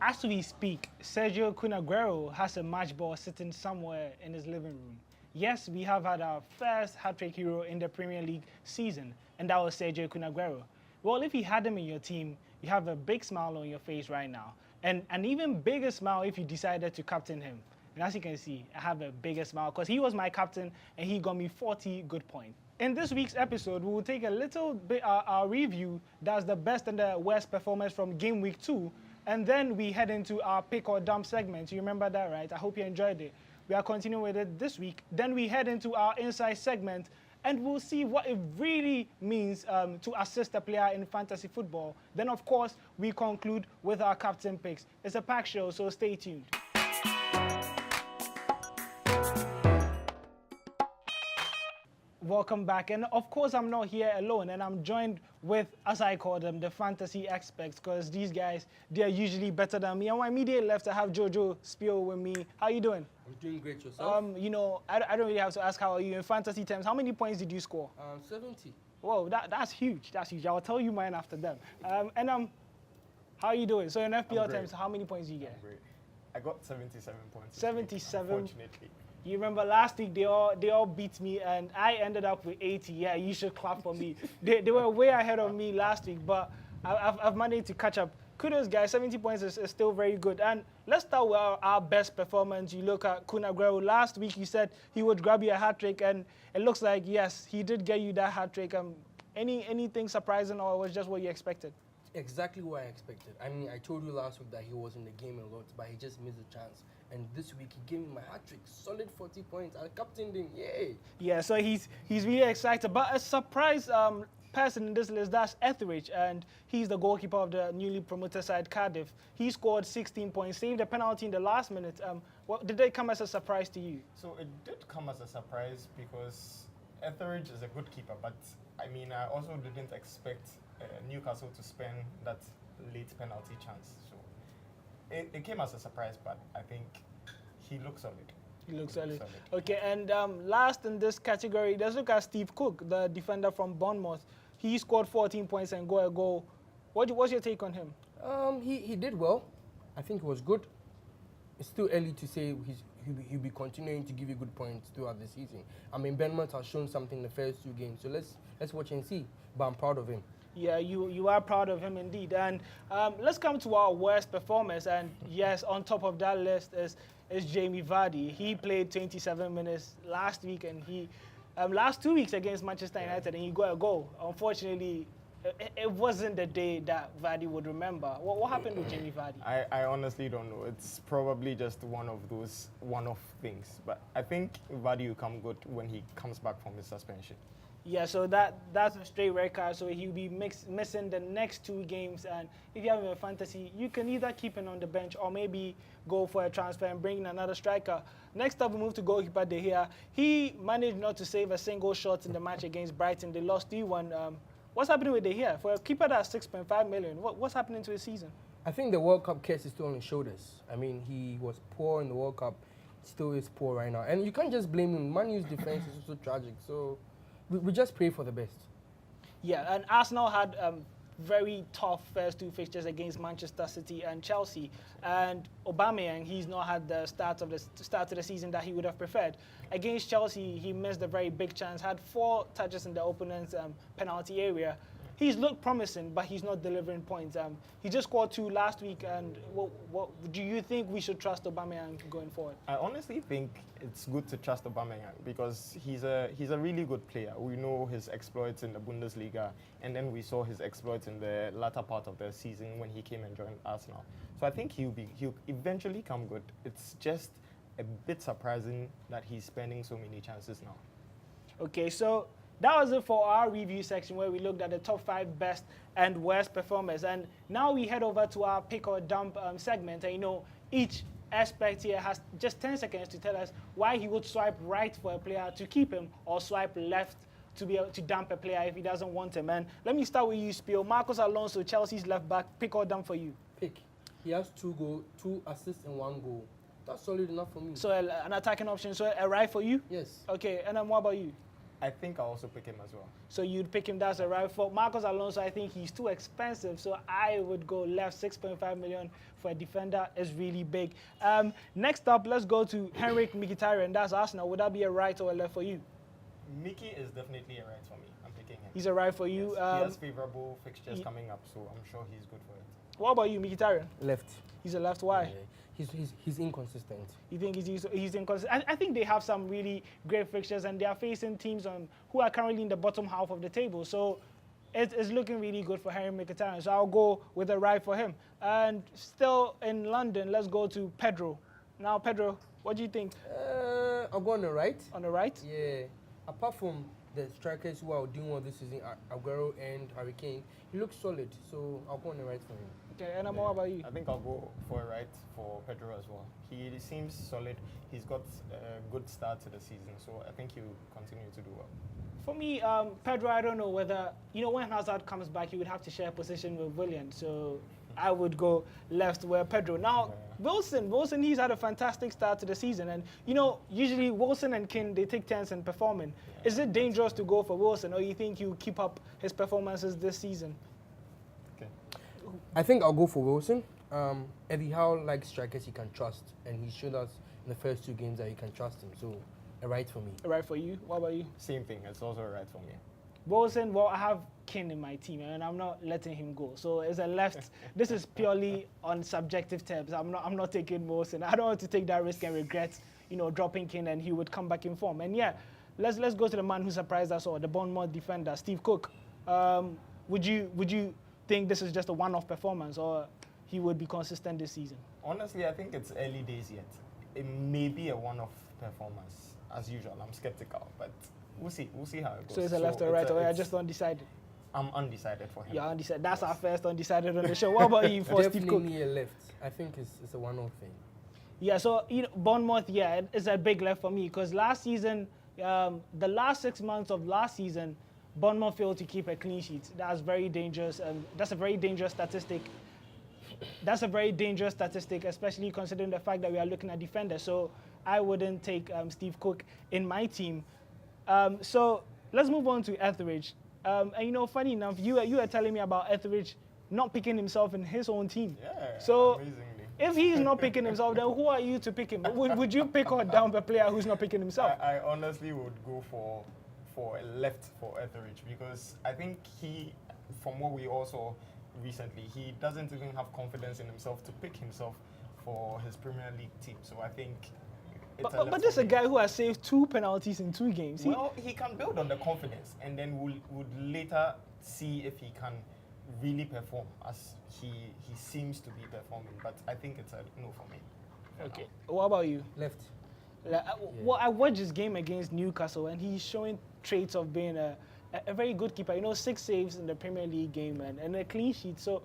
As we speak, Sergio Aguero has a match ball sitting somewhere in his living room. Yes, we have had our first hat-trick hero in the Premier League season, and that was Sergio Aguero. Well, if you had him in your team, you have a big smile on your face right now, and an even bigger smile if you decided to captain him. And as you can see, I have a bigger smile because he was my captain and he got me 40 good points. In this week's episode, we will take a little bit our review that's the best and the worst performance from Gameweek 2, and then we head into our pick or dump segment. You remember that, right? I hope you enjoyed it. We are continuing with it this week. Then we head into our inside segment, and we'll see what it really means to assist a player in fantasy football. Then, of course, we conclude with our captain picks. It's a packed show, so stay tuned. Welcome back, and of course I'm not here alone, and I'm joined with, as I call them, the fantasy experts, because these guys, they're usually better than me. On my immediate left, I have Jojo Spiel with me. How you doing? I'm doing great. Yourself? You know, I don't really have to ask how are you in fantasy terms. How many points did you score? 70. Whoa, that's huge. That's huge. I'll tell you mine after them. How are you doing? So in FPL terms, how many points do you get? I'm great. I got 77 points. 77. Unfortunately. You remember last week they all beat me and I ended up with 80. Yeah, you should clap for me. They were way ahead of me last week, but I've managed to catch up. Kudos, guys. 70 points is still very good. And let's start with our best performance. You look at Kun Aguero. Last week you said he would grab you a hat trick, and it looks like yes, he did get you that hat trick. Anything surprising, or was just what you expected? Exactly what I expected. I mean, I told you last week that he was in the game a lot, but he just missed the chance. And this week he gave me my hat trick, solid 40 points. I captained him, yay! Yeah, so he's really excited. But a surprise person in this list, that's Etheridge, and he's the goalkeeper of the newly promoted side Cardiff. He scored 16 points, saved a penalty in the last minute. Did they come as a surprise to you? So it did come as a surprise because Etheridge is a good keeper, but I mean, I also didn't expect Newcastle to spend that late penalty chance. So it came as a surprise, but I think he looks solid. He looks solid. Okay, and last in this category, let's look at Steve Cook, the defender from Bournemouth. He scored 14 points and got a goal. What's your take on him? He did well. I think it was good. It's still early to say he'll be continuing to give you good points throughout the season. I mean, Bournemouth has shown something in the first 2 games, so let's watch and see. But I'm proud of him. Yeah, you are proud of him indeed. And let's come to our worst performance. And yes, on top of that list is Jamie Vardy. He played 27 minutes last week, and he last 2 weeks against Manchester United, and he got a goal. Unfortunately, it wasn't the day that Vardy would remember. What happened with Jamie Vardy? I honestly don't know. It's probably just one of those one-off things. But I think Vardy will come good when he comes back from his suspension. Yeah, so that's a straight red card, so he'll be missing the next 2 games. And if you have him in fantasy, you can either keep him on the bench or maybe go for a transfer and bring in another striker. Next up, we move to goalkeeper De Gea. He managed not to save a single shot in the match against Brighton. They lost 3-1. What's happening with De Gea? For a keeper that's 6.5 million, what's happening to his season? I think the World Cup case is still on his shoulders. I mean, he was poor in the World Cup. Still is poor right now. And you can't just blame him. Man U's defense is also tragic. So we just pray for the best. Yeah, and Arsenal had very tough first 2 fixtures against Manchester City and Chelsea. And Aubameyang, he's not had the start of the season that he would have preferred. Against Chelsea, he missed a very big chance, had 4 touches in the opponent's penalty area. He's looked promising, but he's not delivering points. He just scored 2 last week, and what do you think we should trust Aubameyang going forward? I honestly think it's good to trust Aubameyang because he's a really good player. We know his exploits in the Bundesliga, and then we saw his exploits in the latter part of the season when he came and joined Arsenal. So I think he'll eventually come good. It's just a bit surprising that he's spending so many chances now. Okay, so that was it for our review section where we looked at the top 5 best and worst performers. And now we head over to our pick or dump segment. And you know, each expert here has just 10 seconds to tell us why he would swipe right for a player to keep him or swipe left to be able to dump a player if he doesn't want him. And let me start with you, Spiel. Marcos Alonso, Chelsea's left back, pick or dump for you? Pick. He has 2 assists and 1 goal. That's solid enough for me. So an attacking option. So a right for you? Yes. Okay, and then what about you? I think I'll also pick him as well. So you'd pick him, that's a right. For Marcos Alonso, I think he's too expensive. So I would go left. 6.5 million for a defender is really big. Next up, let's go to Henrik Mkhitaryan. That's Arsenal. Would that be a right or a left for you? Mickey is definitely a right for me. I'm picking him. He's a right for you. Yes, he has favorable fixtures coming up, so I'm sure he's good for it. What about you, Mkhitaryan? Left. He's a left. Why? Yeah. He's inconsistent. You think he's inconsistent? I think they have some really great fixtures, and they are facing teams who are currently in the bottom half of the table. So it's looking really good for Henrik Mkhitaryan. So I'll go with a right for him. And still in London, let's go to Pedro. Now, Pedro, what do you think? I'll go on the right. On the right? Yeah. Apart from the strikers who are doing well this season, Aguero and Harry Kane, he looks solid. So I'll go on the right for him. Okay, and what about you? I think I'll go for a right for Pedro as well. He seems solid. He's got a good start to the season, so I think he'll continue to do well. For me, Pedro, I don't know whether, when Hazard comes back, he would have to share position with Willian. So I would go left where Pedro. Now, Wilson, he's had a fantastic start to the season. And, usually Wilson and Kane, they take turns in performing. Yeah. Is it dangerous to go for Wilson, or you think he'll keep up his performances this season? I think I'll go for Wilson. Eddie Howe likes strikers he can trust, and he showed us in the first 2 games that he can trust him. So, a right for me. A right for you. What about you? Same thing. It's also a right for me. Wilson, well, I have Kane in my team, and I'm not letting him go. So, as a left, this is purely on subjective terms. I'm not taking Wilson. I don't want to take that risk and regret, dropping Kane, and he would come back in form. And yeah, let's go to the man who surprised us all, the Bournemouth defender, Steve Cook. Would you think this is just a one-off performance, or he would be consistent this season? Honestly, I think it's early days yet. It may be a one-off performance. As usual, I'm skeptical, but we'll see how it goes. So it's a left or right, or I just undecided? I'm undecided for him. You're undecided. That's our first undecided on the show. What about you for Steve Cook? Definitely a left. I think it's a one-off thing. Yeah, so Bournemouth, it's a big left for me, because last season, the last 6 months of last season, Bournemouth failed to keep a clean sheet. That's very dangerous. That's a very dangerous statistic. That's a very dangerous statistic, especially considering the fact that we are looking at defenders. So I wouldn't take Steve Cook in my team. So let's move on to Etheridge. And funny enough, you were telling me about Etheridge not picking himself in his own team. Yeah, so amazingly. If he's not picking himself, then who are you to pick him? Would you pick or down a player who's not picking himself? I honestly would go for a left for Etheridge, because I think from what we also recently, he doesn't even have confidence in himself to pick himself for his Premier League team. So I think But this is a guy who has saved 2 penalties in 2 games. Well, he can build on the confidence, and then would later see if he can really perform as he seems to be performing. But I think it's a no for me. Okay. What about you? Left. Well, I watched his game against Newcastle, and he's showing traits of being a very good keeper. 6 saves in the Premier League game and a clean sheet. So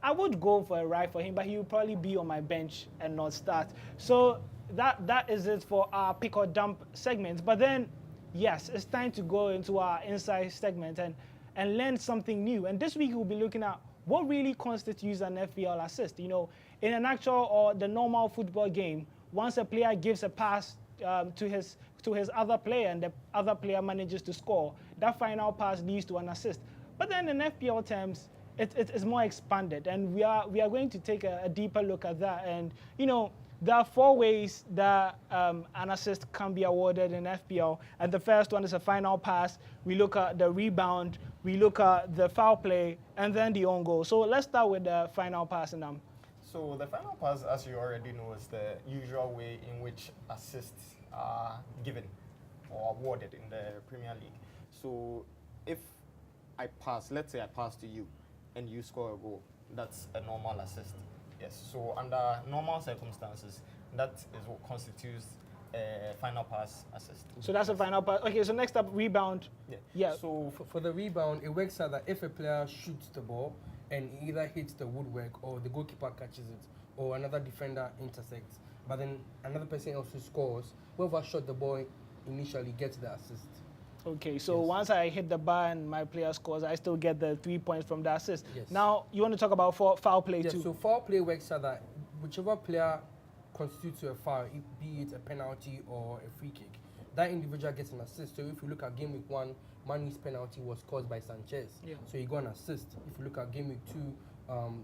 I would go for a right for him, but he will probably be on my bench and not start. So that is it for our pick or dump segment. But then, yes, it's time to go into our inside segment and learn something new. And this week we'll be looking at what really constitutes an FPL assist. In an actual or the normal football game, once a player gives a pass to his other player and the other player manages to score, that final pass leads to an assist. But then in FPL terms, it's more expanded, and we are going to take a deeper look at that. And there are 4 ways that an assist can be awarded in FPL, and the first one is a final pass. We look at the rebound, we look at the foul play, and then the own goal. So let's start with the final pass. So the final pass, as you already know, is the usual way in which assists are given or awarded in the Premier League. So if let's say I pass to you and you score a goal, that's a normal assist. Yes, so under normal circumstances, that is what constitutes a final pass assist. So that's a final pass. Okay, so next up, rebound. Yeah. So for the rebound, it works out that if a player shoots the ball and either hits the woodwork or the goalkeeper catches it or another defender intersects, but then another person also scores, whoever shot the ball initially gets the assist. Okay, so once I hit the bar and my player scores, I still get the 3 points from the assist. Yes. Now, you want to talk about foul play too? So foul play works out that whichever player constitutes a foul, be it a penalty or a free kick, that individual gets an assist. So if you look at game week 1, Mane's penalty was caused by Sanchez. Yeah. So he got an assist. If you look at game week 2,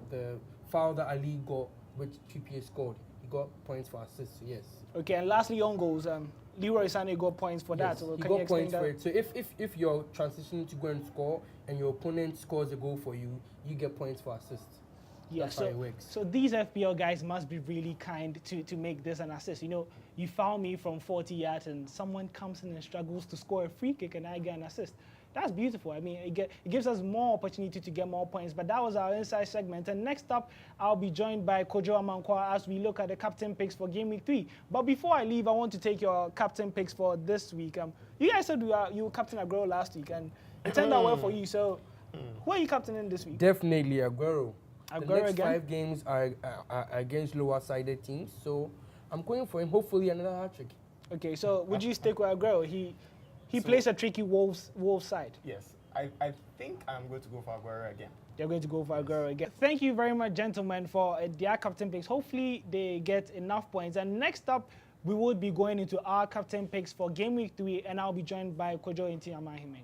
the foul that Ali got, which Trippier scored, he got points for assists. So yes. Okay, and lastly on goals, Leroy Sané got points for that. Yes, So he can you got explain points that? for it. So if you're transitioning to go and score and your opponent scores a goal for you, you get points for assists. Yeah, That's how it works. So these FPL guys must be really kind to make this an assist. You know, you foul me from 40 yards and someone comes in and struggles to score a free kick and I get an assist. That's beautiful. I mean, it gives us more opportunity to get more points. But that was our inside segment. And next up, I'll be joined by Kojo Amankwa as we look at the captain picks for Game Week 3. But before I leave, I want to take your captain picks for this week. You guys said you were captain Aguero last week, and it turned out well for you. So who are you captaining this week? Definitely Aguero. The Aguero next again? 5 games are against lower-sided teams, so I'm going for him. Hopefully, another hat-trick. Okay, so would you stick with Aguero? He plays a tricky Wolves side. Yes, I think I'm going to go for Aguero again. They're going to go for Aguero again. Thank you very much, gentlemen, for their captain picks. Hopefully, they get enough points. And next up, we will be going into our captain picks for Game Week 3, and I'll be joined by Kojo Inti Amahime.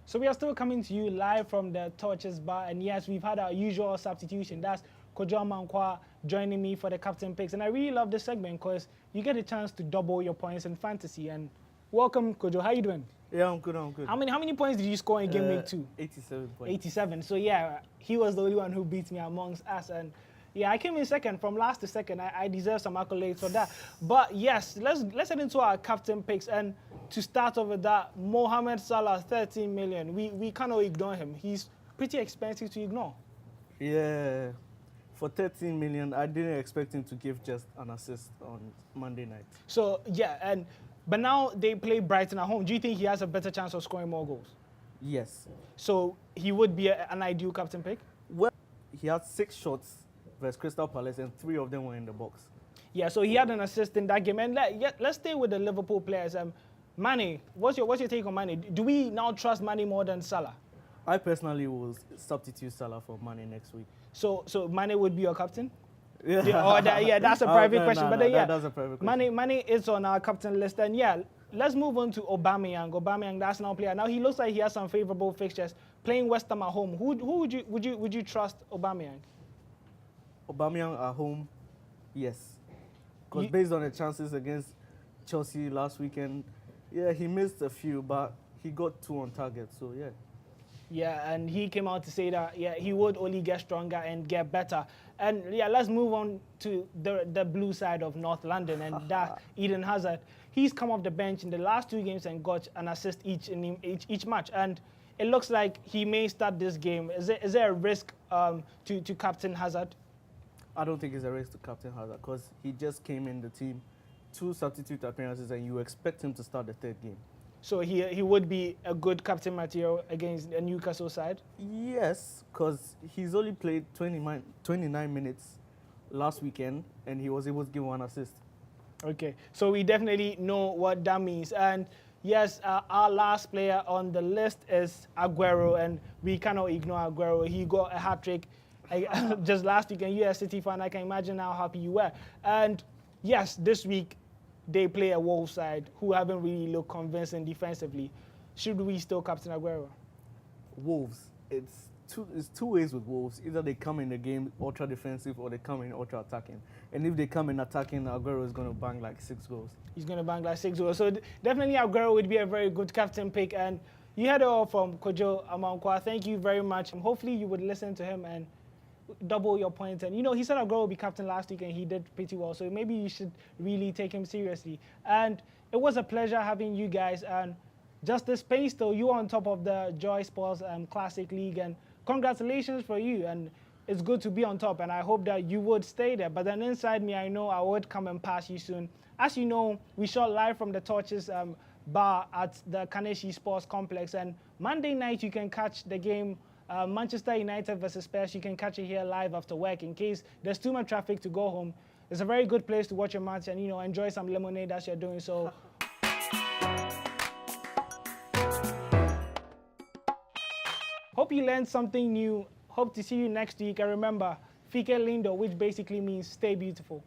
So we are still coming to you live from the Torches Bar, and yes, we've had our usual substitution. That's Kojo Amankwa joining me for the captain picks, and I really love this segment because you get a chance to double your points in fantasy. And welcome, Kojo. How you doing? Yeah, I'm good. I'm good. How many points did you score in Game Week 2? 87 points. 87. So yeah, he was the only one who beat me amongst us, and yeah, I came in second from last to second. I deserve some accolades for that. But yes, let's head into our captain picks. And to start off with that, Mohamed Salah, 13 million. We cannot ignore him. He's pretty expensive to ignore. Yeah, for 13 million, I didn't expect him to give just an assist on Monday night. So yeah, but now they play Brighton at home. Do you think he has a better chance of scoring more goals? Yes. So he would be an ideal captain pick? Well, he had 6 shots versus Crystal Palace, and 3 of them were in the box. Yeah, so he had an assist in that game. And let's stay with the Liverpool players. Mane, what's your take on Mane? Do we now trust Mane more than Salah? I personally will substitute Salah for Mane next week. So Mane would be your captain? Yeah, That's a private question. But that's a private question. Mane is on our captain list. And yeah, let's move on to Aubameyang. Aubameyang, that's now player. Now he looks like he has some favorable fixtures. Playing West Ham at home, who would you trust Aubameyang? Aubameyang at home, yes. Because based on the chances against Chelsea last weekend, yeah, he missed a few, but he got 2 on target, so yeah. Yeah, and he came out to say that, yeah, he would only get stronger and get better. And yeah, let's move on to the blue side of North London, and that Eden Hazard. He's come off the bench in the last 2 games and got an assist each match. And it looks like he may start this game. Is there a risk to captain Hazard? I don't think it's a race to captain Hazard because he just came in the team, 2 substitute appearances, and you expect him to start the 3rd game. So he would be a good captain material against a Newcastle side? Yes, because he's only played 29 minutes last weekend, and he was able to give 1 assist. Okay, so we definitely know what that means. And yes, our last player on the list is Aguero, and we cannot ignore Aguero. He got a hat-trick just last week, and you're a City fan. I can imagine how happy you were. And yes, this week they play a Wolves side who haven't really looked convincing defensively. Should we still captain Aguero? Wolves, it's two ways with Wolves. Either they come in the game ultra defensive or they come in ultra attacking. And if they come in attacking, Aguero is going to bang like 6 goals. He's going to bang like 6 goals. So definitely Aguero would be a very good captain pick. And you heard it all from Kojo Amankwa. Thank you very much. Hopefully you would listen to him and double your points. And, he said Aguero would be captain last week and he did pretty well. So maybe you should really take him seriously. And it was a pleasure having you guys. And just this pace, though, you are on top of the Joy Sports Classic League. And congratulations for you. And it's good to be on top. And I hope that you would stay there. But then inside me, I know I would come and pass you soon. As you know, we shot live from the Torches bar at the Kaneshi Sports Complex. And Monday night, you can catch the game Manchester United versus Spurs. You can catch it here live after work in case there's too much traffic to go home. It's a very good place to watch a match and, enjoy some lemonade as you're doing so. Hope you learned something new. Hope to see you next week. And remember, Fike Lindo, which basically means stay beautiful.